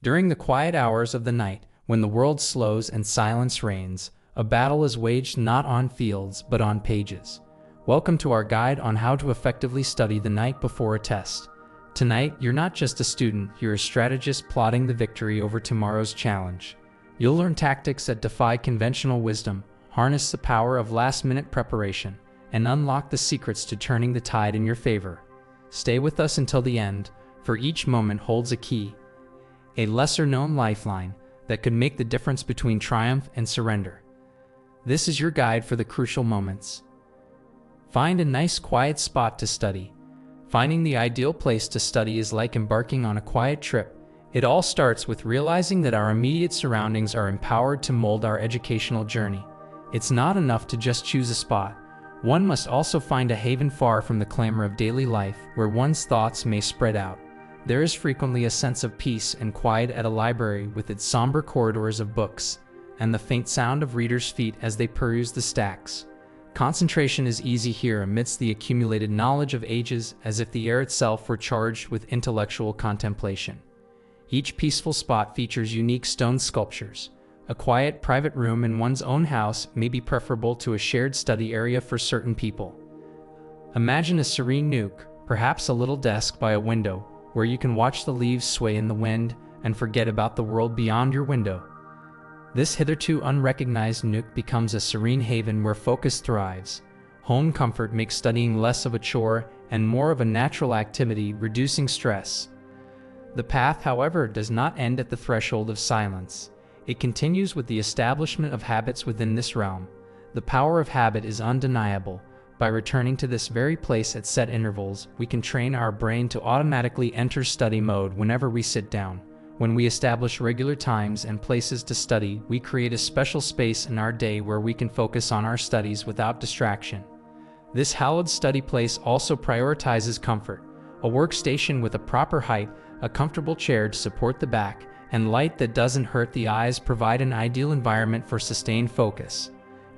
During the quiet hours of the night, when the world slows and silence reigns, a battle is waged not on fields but on pages. Welcome to our guide on how to effectively study the night before a test. Tonight, you're not just a student, you're a strategist plotting the victory over tomorrow's challenge. You'll learn tactics that defy conventional wisdom, harness the power of last-minute preparation, and unlock the secrets to turning the tide in your favor. Stay with us until the end, for each moment holds a key, a lesser-known lifeline that could make the difference between triumph and surrender. This is your guide for the crucial moments. Find a nice quiet spot to study. Finding the ideal place to study is like embarking on a quiet trip. It all starts with realizing that our immediate surroundings are empowered to mold our educational journey. It's not enough to just choose a spot. One must also find a haven far from the clamor of daily life, where one's thoughts may spread out. There is frequently a sense of peace and quiet at a library, with its somber corridors of books, and the faint sound of readers' feet as they peruse the stacks. Concentration is easy here amidst the accumulated knowledge of ages, as if the air itself were charged with intellectual contemplation. Each peaceful spot features unique stone sculptures. A quiet, private room in one's own house may be preferable to a shared study area for certain people. Imagine a serene nook, perhaps a little desk by a window, where you can watch the leaves sway in the wind and forget about the world beyond your window. This hitherto unrecognized nook becomes a serene haven where focus thrives. Home comfort makes studying less of a chore and more of a natural activity, reducing stress. The path, however, does not end at the threshold of silence. It continues with the establishment of habits within this realm. The power of habit is undeniable. By returning to this very place at set intervals, we can train our brain to automatically enter study mode whenever we sit down. When we establish regular times and places to study, we create a special space in our day where we can focus on our studies without distraction. This hallowed study place also prioritizes comfort. A workstation with a proper height, a comfortable chair to support the back, and light that doesn't hurt the eyes provide an ideal environment for sustained focus.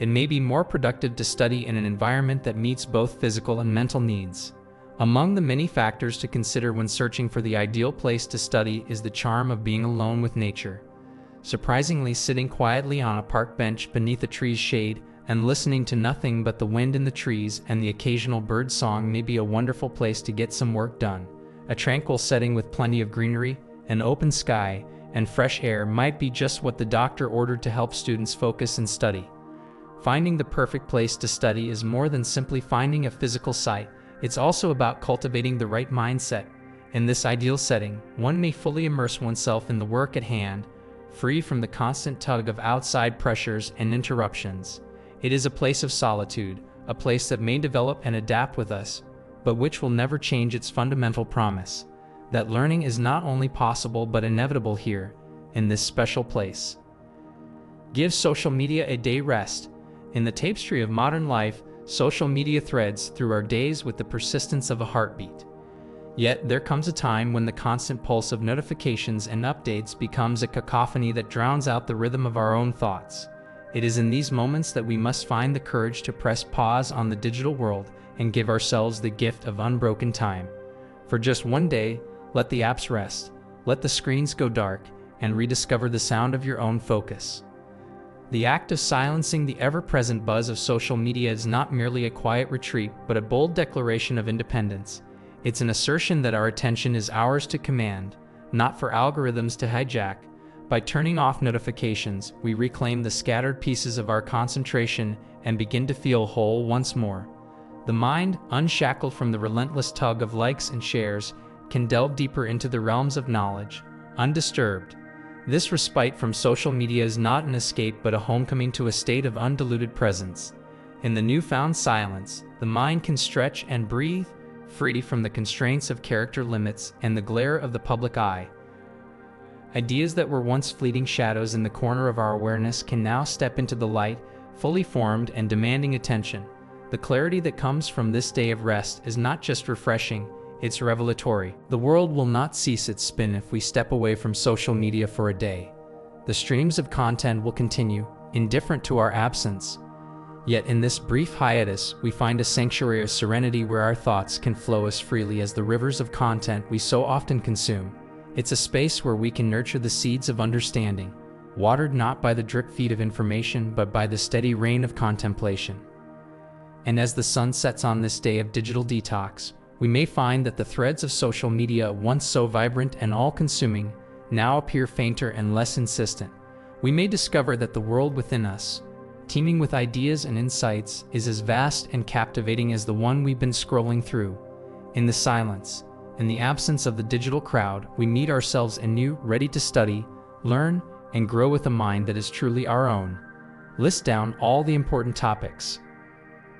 It may be more productive to study in an environment that meets both physical and mental needs. Among the many factors to consider when searching for the ideal place to study is the charm of being alone with nature. Surprisingly, sitting quietly on a park bench beneath a tree's shade and listening to nothing but the wind in the trees and the occasional bird song may be a wonderful place to get some work done. A tranquil setting with plenty of greenery, an open sky, and fresh air might be just what the doctor ordered to help students focus and study. Finding the perfect place to study is more than simply finding a physical site. It's also about cultivating the right mindset. In this ideal setting, one may fully immerse oneself in the work at hand, free from the constant tug of outside pressures and interruptions. It is a place of solitude, a place that may develop and adapt with us, but which will never change its fundamental promise, that learning is not only possible but inevitable here, in this special place. Give social media a day rest. In the tapestry of modern life, social media threads through our days with the persistence of a heartbeat. Yet there comes a time when the constant pulse of notifications and updates becomes a cacophony that drowns out the rhythm of our own thoughts. It is in these moments that we must find the courage to press pause on the digital world and give ourselves the gift of unbroken time. For just one day, let the apps rest, let the screens go dark, and rediscover the sound of your own focus. The act of silencing the ever-present buzz of social media is not merely a quiet retreat, but a bold declaration of independence. It's an assertion that our attention is ours to command, not for algorithms to hijack. By turning off notifications, we reclaim the scattered pieces of our concentration and begin to feel whole once more. The mind, unshackled from the relentless tug of likes and shares, can delve deeper into the realms of knowledge, undisturbed. This respite from social media is not an escape but a homecoming to a state of undiluted presence. In the newfound silence, the mind can stretch and breathe, free from the constraints of character limits and the glare of the public eye. Ideas that were once fleeting shadows in the corner of our awareness can now step into the light, fully formed and demanding attention. The clarity that comes from this day of rest is not just refreshing, it's revelatory. The world will not cease its spin if we step away from social media for a day. The streams of content will continue, indifferent to our absence. Yet in this brief hiatus, we find a sanctuary of serenity where our thoughts can flow as freely as the rivers of content we so often consume. It's a space where we can nurture the seeds of understanding, watered not by the drip feed of information but by the steady rain of contemplation. And as the sun sets on this day of digital detox, we may find that the threads of social media, once so vibrant and all-consuming, now appear fainter and less insistent. We may discover that the world within us, teeming with ideas and insights, is as vast and captivating as the one we've been scrolling through. In the silence, in the absence of the digital crowd, we meet ourselves anew, ready to study, learn, and grow with a mind that is truly our own. List down all the important topics.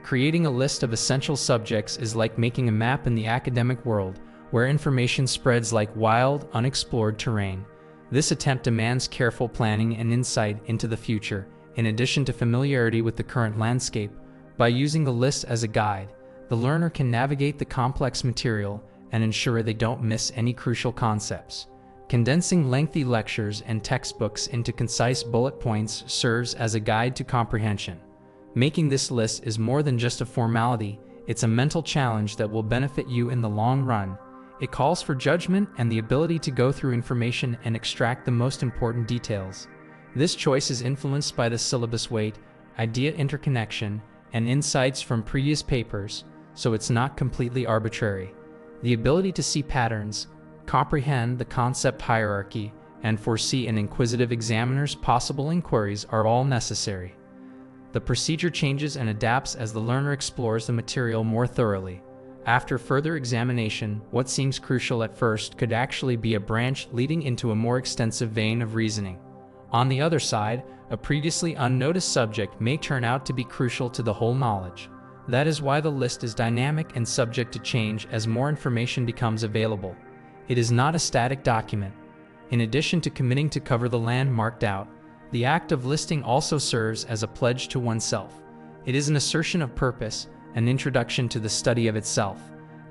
Creating a list of essential subjects is like making a map in the academic world, where information spreads like wild, unexplored terrain. This attempt demands careful planning and insight into the future, in addition to familiarity with the current landscape. By using the list as a guide, the learner can navigate the complex material and ensure they don't miss any crucial concepts. Condensing lengthy lectures and textbooks into concise bullet points serves as a guide to comprehension. Making this list is more than just a formality, it's a mental challenge that will benefit you in the long run. It calls for judgment and the ability to go through information and extract the most important details. This choice is influenced by the syllabus weight, idea interconnection, and insights from previous papers, so it's not completely arbitrary. The ability to see patterns, comprehend the concept hierarchy, and foresee an inquisitive examiner's possible inquiries are all necessary. The procedure changes and adapts as the learner explores the material more thoroughly. After further examination, what seems crucial at first could actually be a branch leading into a more extensive vein of reasoning. On the other side, a previously unnoticed subject may turn out to be crucial to the whole knowledge. That is why the list is dynamic and subject to change as more information becomes available. It is not a static document. In addition to committing to cover the land marked out, the act of listing also serves as a pledge to oneself. It is an assertion of purpose, an introduction to the study of itself.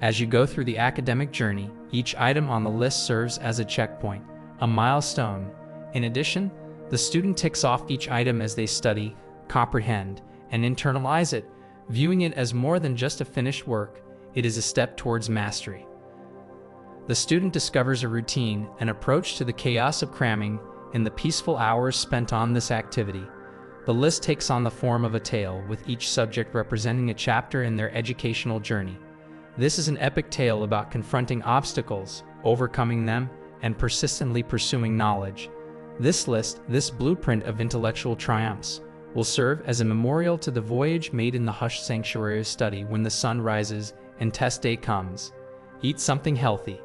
As you go through the academic journey, each item on the list serves as a checkpoint, a milestone. In addition, the student ticks off each item as they study, comprehend, and internalize it, viewing it as more than just a finished work. It is a step towards mastery. The student discovers a routine, an approach to the chaos of cramming, in the peaceful hours spent on this activity. The list takes on the form of a tale, with each subject representing a chapter in their educational journey. This is an epic tale about confronting obstacles, overcoming them, and persistently pursuing knowledge. This list, this blueprint of intellectual triumphs, will serve as a memorial to the voyage made in the hushed sanctuary of study. When the sun rises and test day comes, eat something healthy.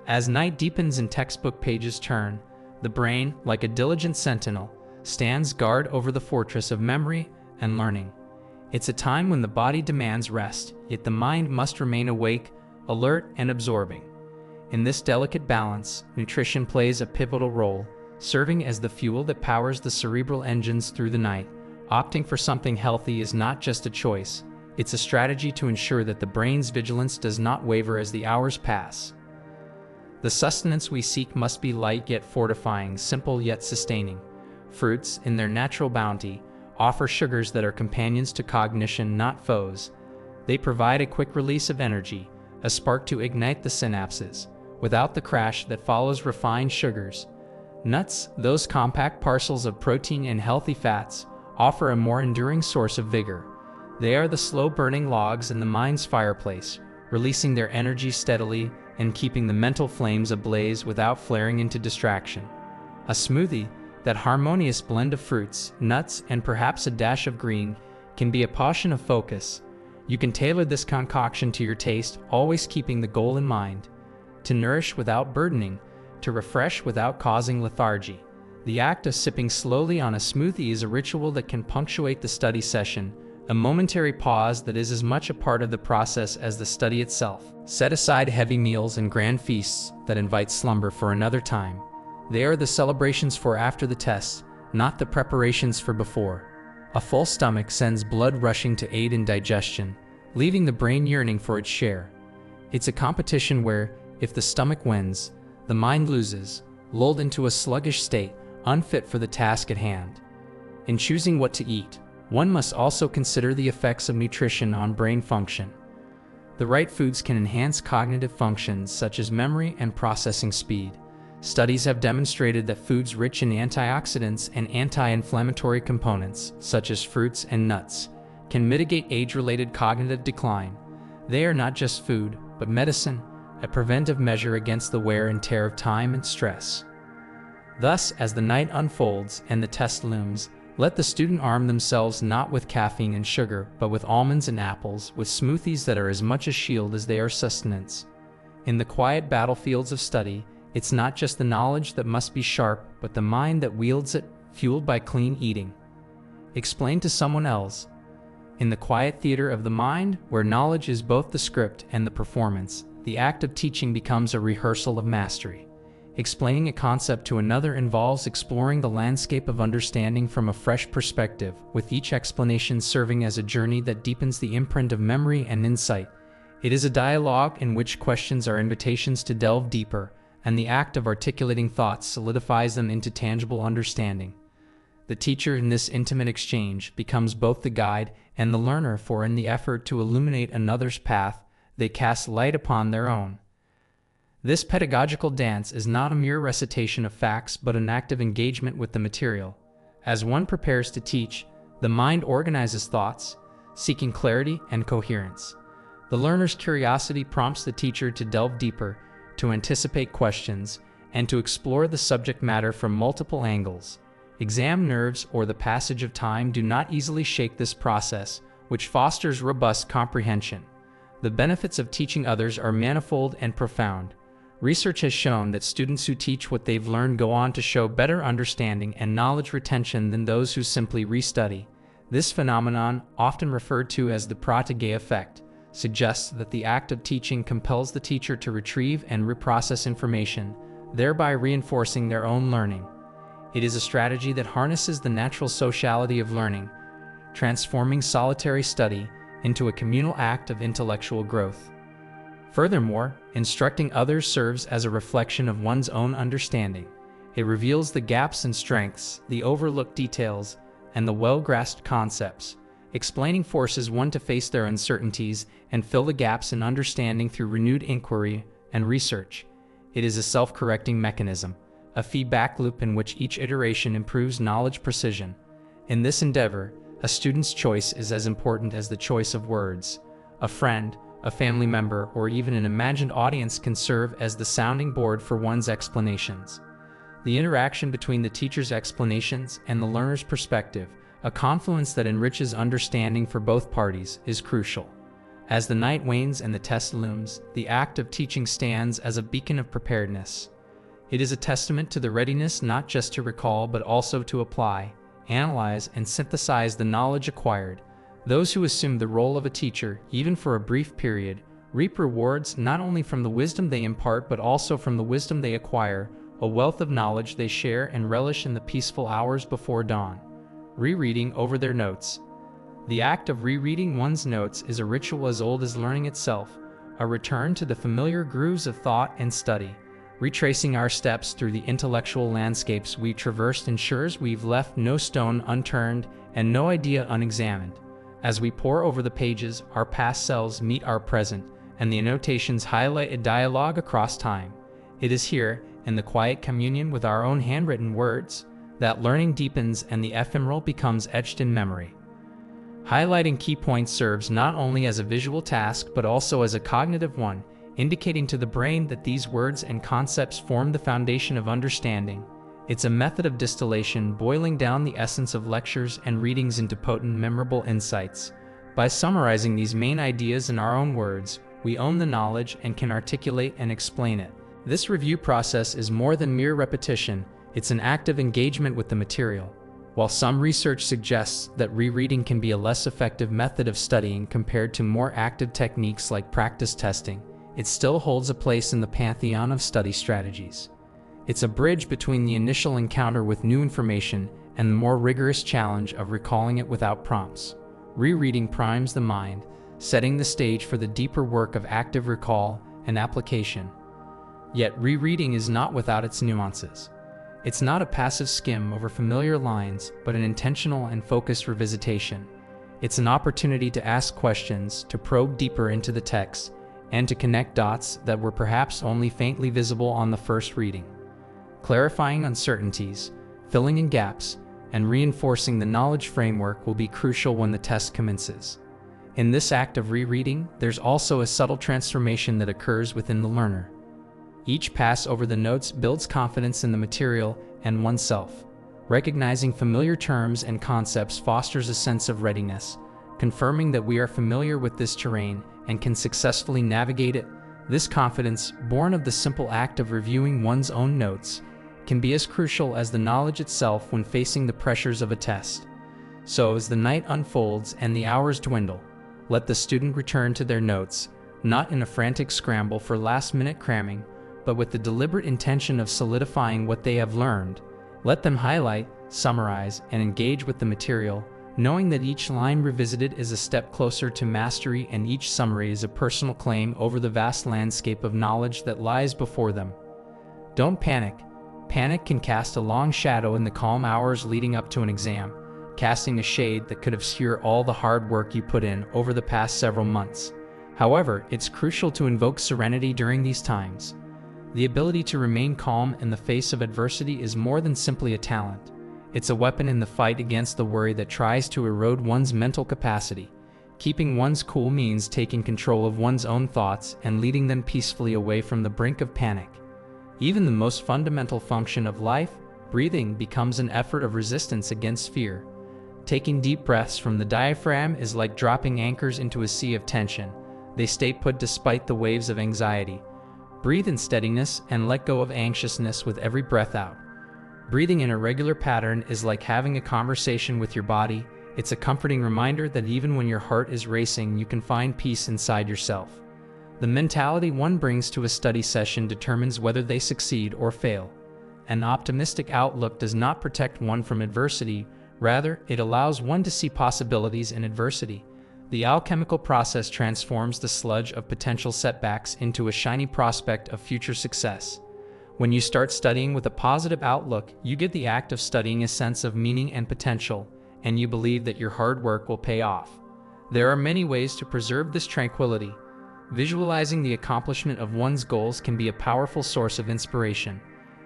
As night deepens and textbook pages turn, the brain, like a diligent sentinel, stands guard over the fortress of memory and learning. It's a time when the body demands rest, yet the mind must remain awake, alert, and absorbing. In this delicate balance, nutrition plays a pivotal role, serving as the fuel that powers the cerebral engines through the night. Opting for something healthy is not just a choice, it's a strategy to ensure that the brain's vigilance does not waver as the hours pass. The sustenance we seek must be light yet fortifying, simple yet sustaining. Fruits, in their natural bounty, offer sugars that are companions to cognition, not foes. They provide a quick release of energy, a spark to ignite the synapses, without the crash that follows refined sugars. Nuts, those compact parcels of protein and healthy fats, offer a more enduring source of vigor. They are the slow-burning logs in the mind's fireplace, releasing their energy steadily and keeping the mental flames ablaze without flaring into distraction. A smoothie, that harmonious blend of fruits, nuts, and perhaps a dash of green, can be a potion of focus. You can tailor this concoction to your taste, always keeping the goal in mind: to nourish without burdening, to refresh without causing lethargy. The act of sipping slowly on a smoothie is a ritual that can punctuate the study session, a momentary pause that is as much a part of the process as the study itself. Set aside heavy meals and grand feasts that invite slumber for another time. They are the celebrations for after the test, not the preparations for before. A full stomach sends blood rushing to aid in digestion, leaving the brain yearning for its share. It's a competition where, if the stomach wins, the mind loses, lulled into a sluggish state, unfit for the task at hand. In choosing what to eat, one must also consider the effects of nutrition on brain function. The right foods can enhance cognitive functions such as memory and processing speed. Studies have demonstrated that foods rich in antioxidants and anti-inflammatory components, such as fruits and nuts, can mitigate age-related cognitive decline. They are not just food, but medicine, a preventive measure against the wear and tear of time and stress. Thus, as the night unfolds and the test looms, let the student arm themselves not with caffeine and sugar, but with almonds and apples, with smoothies that are as much a shield as they are sustenance. In the quiet battlefields of study, it's not just the knowledge that must be sharp, but the mind that wields it, fueled by clean eating. Explain to someone else. In the quiet theater of the mind, where knowledge is both the script and the performance, the act of teaching becomes a rehearsal of mastery. Explaining a concept to another involves exploring the landscape of understanding from a fresh perspective, with each explanation serving as a journey that deepens the imprint of memory and insight. It is a dialogue in which questions are invitations to delve deeper, and the act of articulating thoughts solidifies them into tangible understanding. The teacher in this intimate exchange becomes both the guide and the learner, for in the effort to illuminate another's path, they cast light upon their own. This pedagogical dance is not a mere recitation of facts, but an active engagement with the material. As one prepares to teach, the mind organizes thoughts, seeking clarity and coherence. The learner's curiosity prompts the teacher to delve deeper, to anticipate questions, and to explore the subject matter from multiple angles. Exam nerves or the passage of time do not easily shake this process, which fosters robust comprehension. The benefits of teaching others are manifold and profound. Research has shown that students who teach what they've learned go on to show better understanding and knowledge retention than those who simply restudy. This phenomenon, often referred to as the Pratigay effect, suggests that the act of teaching compels the teacher to retrieve and reprocess information, thereby reinforcing their own learning. It is a strategy that harnesses the natural sociality of learning, transforming solitary study into a communal act of intellectual growth. Furthermore, instructing others serves as a reflection of one's own understanding. It reveals the gaps and strengths, the overlooked details, and the well-grasped concepts. Explaining forces one to face their uncertainties and fill the gaps in understanding through renewed inquiry and research. It is a self-correcting mechanism, a feedback loop in which each iteration improves knowledge precision. In this endeavor, a student's choice is as important as the choice of words. A friend, a family member, or even an imagined audience can serve as the sounding board for one's explanations. The interaction between the teacher's explanations and the learner's perspective, a confluence that enriches understanding for both parties, is crucial. As the night wanes and the test looms, the act of teaching stands as a beacon of preparedness. It is a testament to the readiness not just to recall but also to apply, analyze, and synthesize the knowledge acquired. Those who assume the role of a teacher, even for a brief period, reap rewards not only from the wisdom they impart but also from the wisdom they acquire, a wealth of knowledge they share and relish in the peaceful hours before dawn. Rereading over their notes. The act of rereading one's notes is a ritual as old as learning itself, a return to the familiar grooves of thought and study. Retracing our steps through the intellectual landscapes we traversed ensures we've left no stone unturned and no idea unexamined. As we pore over the pages, our past selves meet our present, and the annotations highlight a dialogue across time. It is here, in the quiet communion with our own handwritten words, that learning deepens and the ephemeral becomes etched in memory. Highlighting key points serves not only as a visual task but also as a cognitive one, indicating to the brain that these words and concepts form the foundation of understanding. It's a method of distillation, boiling down the essence of lectures and readings into potent, memorable insights. By summarizing these main ideas in our own words, we own the knowledge and can articulate and explain it. This review process is more than mere repetition. It's an active engagement with the material. While some research suggests that rereading can be a less effective method of studying compared to more active techniques like practice testing, it still holds a place in the pantheon of study strategies. It's a bridge between the initial encounter with new information and the more rigorous challenge of recalling it without prompts. Rereading primes the mind, setting the stage for the deeper work of active recall and application. Yet rereading is not without its nuances. It's not a passive skim over familiar lines, but an intentional and focused revisitation. It's an opportunity to ask questions, to probe deeper into the text, and to connect dots that were perhaps only faintly visible on the first reading. Clarifying uncertainties, filling in gaps, and reinforcing the knowledge framework will be crucial when the test commences. In this act of rereading, there's also a subtle transformation that occurs within the learner. Each pass over the notes builds confidence in the material and oneself. Recognizing familiar terms and concepts fosters a sense of readiness, confirming that we are familiar with this terrain and can successfully navigate it. This confidence, born of the simple act of reviewing one's own notes, can be as crucial as the knowledge itself when facing the pressures of a test. So as the night unfolds and the hours dwindle, let the student return to their notes, not in a frantic scramble for last-minute cramming, but with the deliberate intention of solidifying what they have learned. Let them highlight, summarize, and engage with the material, knowing that each line revisited is a step closer to mastery and each summary is a personal claim over the vast landscape of knowledge that lies before them. Don't panic. Panic can cast a long shadow in the calm hours leading up to an exam, casting a shade that could obscure all the hard work you put in over the past several months. However, it's crucial to invoke serenity during these times. The ability to remain calm in the face of adversity is more than simply a talent. It's a weapon in the fight against the worry that tries to erode one's mental capacity. Keeping one's cool means taking control of one's own thoughts and leading them peacefully away from the brink of panic. Even the most fundamental function of life, breathing, becomes an effort of resistance against fear. Taking deep breaths from the diaphragm is like dropping anchors into a sea of tension. They stay put despite the waves of anxiety. Breathe in steadiness and let go of anxiousness with every breath out. Breathing in a regular pattern is like having a conversation with your body. It's a comforting reminder that even when your heart is racing, you can find peace inside yourself. The mentality one brings to a study session determines whether they succeed or fail. An optimistic outlook does not protect one from adversity, rather, it allows one to see possibilities in adversity. The alchemical process transforms the sludge of potential setbacks into a shiny prospect of future success. When you start studying with a positive outlook, you give the act of studying a sense of meaning and potential, and you believe that your hard work will pay off. There are many ways to preserve this tranquility. Visualizing the accomplishment of one's goals can be a powerful source of inspiration.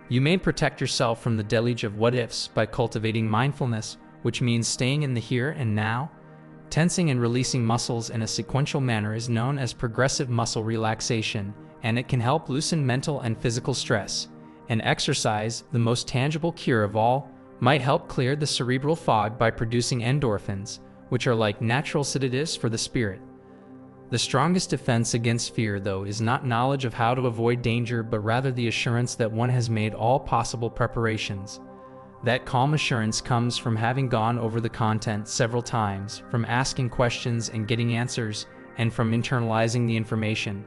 You may protect yourself from the deluge of what-ifs by cultivating mindfulness, which means staying in the here and now. Tensing and releasing muscles in a sequential manner is known as progressive muscle relaxation, and it can help loosen mental and physical stress. And exercise, the most tangible cure of all, might help clear the cerebral fog by producing endorphins, which are like natural sedatives for the spirit. The strongest defense against fear, though, is not knowledge of how to avoid danger, but rather the assurance that one has made all possible preparations. That calm assurance comes from having gone over the content several times, from asking questions and getting answers, and from internalizing the information.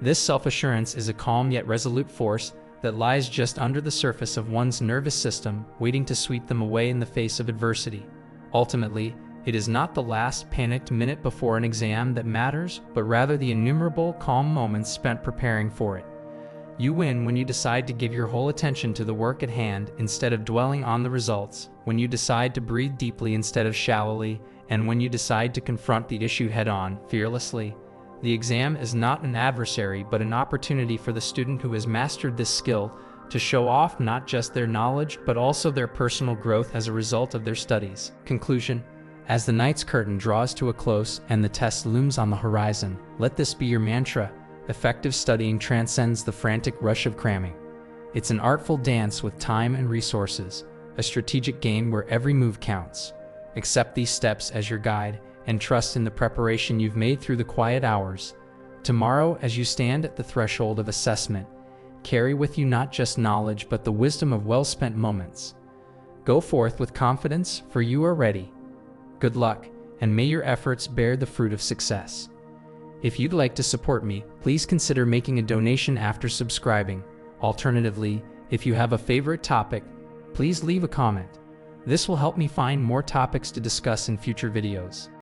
This self-assurance is a calm yet resolute force that lies just under the surface of one's nervous system, waiting to sweep them away in the face of adversity. Ultimately, it is not the last panicked minute before an exam that matters, but rather the innumerable calm moments spent preparing for it. You win when you decide to give your whole attention to the work at hand instead of dwelling on the results, when you decide to breathe deeply instead of shallowly, and when you decide to confront the issue head-on, fearlessly. The exam is not an adversary, but an opportunity for the student who has mastered this skill to show off not just their knowledge, but also their personal growth as a result of their studies. Conclusion. As the night's curtain draws to a close and the test looms on the horizon, let this be your mantra. Effective studying transcends the frantic rush of cramming. It's an artful dance with time and resources, a strategic game where every move counts. Accept these steps as your guide and trust in the preparation you've made through the quiet hours. Tomorrow, as you stand at the threshold of assessment, carry with you not just knowledge but the wisdom of well-spent moments. Go forth with confidence, for you are ready. Good luck, and may your efforts bear the fruit of success. If you'd like to support me, please consider making a donation after subscribing. Alternatively, if you have a favorite topic, please leave a comment. This will help me find more topics to discuss in future videos.